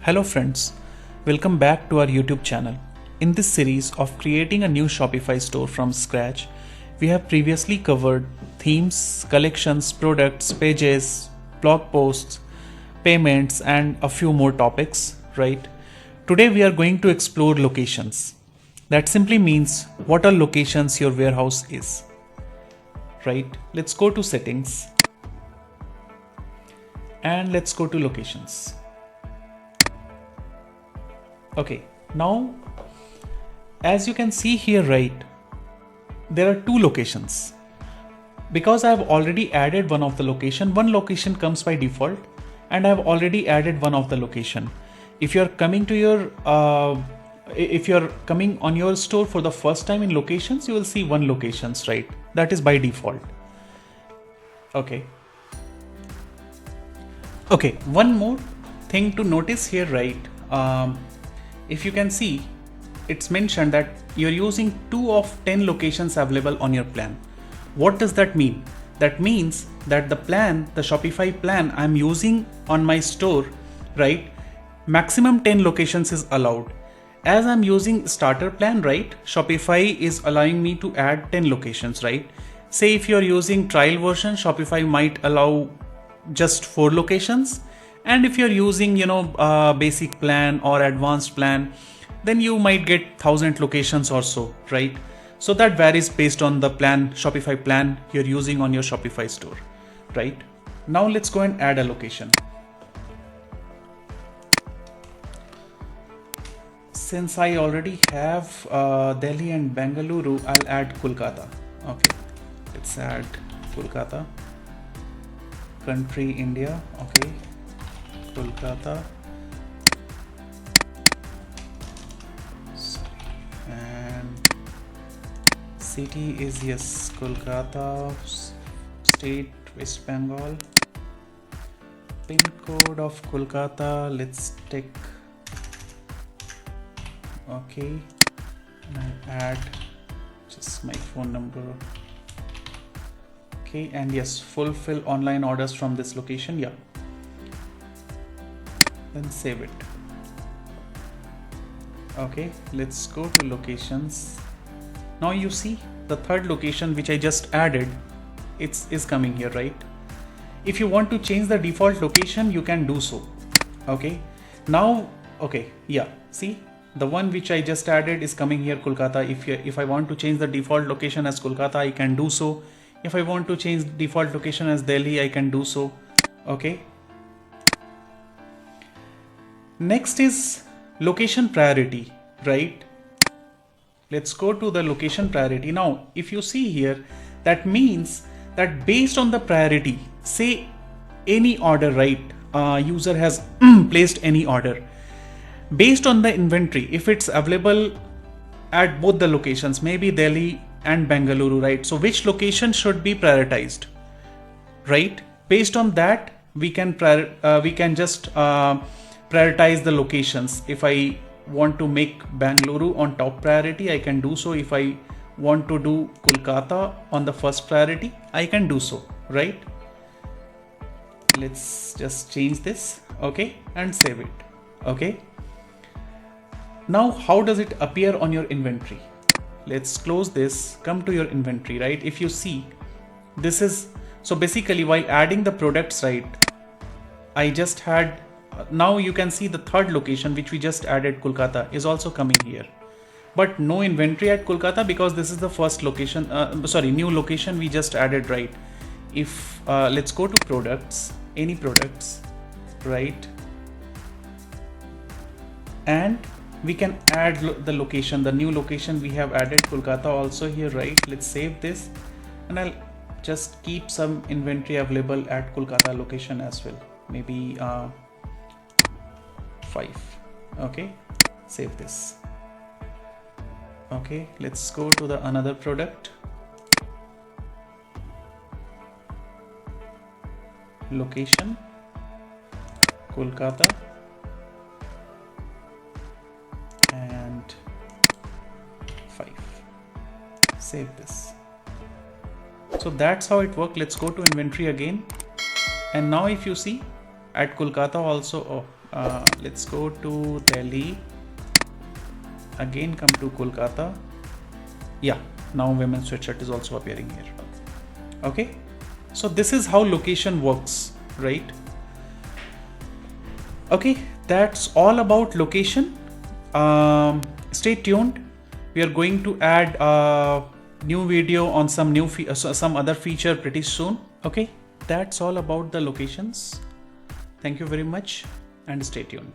Hello friends, welcome back to our YouTube channel. In this series of creating a new Shopify store from scratch, we have previously covered themes, collections, products, pages, blog posts, payments and a few more topics, right? Today we are going to explore locations. That simply means what are locations your warehouse is, right? Let's go to settings and let's go to locations. Okay, now as you can see here, right, there are two locations. Because I have already added one of the one location comes by default and I have already added one of the location. If you're coming to your if you're coming on your store for the first time in locations, you will see one locations, right? That is by default. Okay, one more thing to notice here, right? If you can see, it's mentioned that you're using 2 of 10 locations available on your plan. What does that mean? That means that the Shopify plan I'm using on my store, right? Maximum 10 locations is allowed. As I'm using starter plan, right? Shopify is allowing me to add 10 locations, right? Say if you're using trial version, Shopify might allow just 4 locations. And if you're using, basic plan or advanced plan, then you might get 1000 locations or so, right? So that varies based on the Shopify plan you're using on your Shopify store, right? Now let's go and add a location. Since I already have Delhi and Bengaluru, I'll add Kolkata. Okay, let's add Kolkata. Country India. Okay, Kolkata. And city is, yes, Kolkata. State West Bengal. Pin code of Kolkata, let's take. Okay, and I'll add just my phone number. Okay, and yes, fulfill online orders from this location. Yeah, then save it. Okay, let's go to locations. Now you see the third location which I just added, is coming here, right? If you want to change the default location, you can do so. Okay, now, okay, yeah, see the one which I just added is coming here, Kolkata. If I want to change the default location as Kolkata, I can do so. If I want to change default location as Delhi, I can do so. Okay, next is location priority, right? Let's go to the location priority. Now, if you see here, that means that based on the priority, say any order, right? User has placed any order. Based on the inventory, if it's available at both the locations, maybe Delhi and Bengaluru, right? So which location should be prioritized, right? Based on that, we can just prioritize the locations. If I want to make Bengaluru on top priority, I can do so. If I want to do Kolkata on the first priority, I can do so, right? Let's just change this, okay, and save it. Okay, now how does it appear on your inventory? Let's close this, come to your inventory, right? If you see, this is, so basically while adding the products, right, I just had, now you can see the third location which we just added, Kolkata, is also coming here, but no inventory at Kolkata because this is the first location, new location we just added, right? If let's go to products, any products, right? And we can add the location, the new location we have added, Kolkata, also here, right? Let's save this and I'll just keep some inventory available at Kolkata location as well, maybe 5. Okay, save this. Okay, let's go to the another product, location, Kolkata, and 5. Save this. So that's how it works. Let's go to inventory again, and now if you see at Kolkata also, Let's go to Delhi. Again come to Kolkata. Yeah, now women's sweatshirt is also appearing here. Okay, so this is how location works, right? Okay, that's all about location. Stay tuned. We are going to add a new video on some some other feature pretty soon. Okay, that's all about the locations. Thank you very much and stay tuned.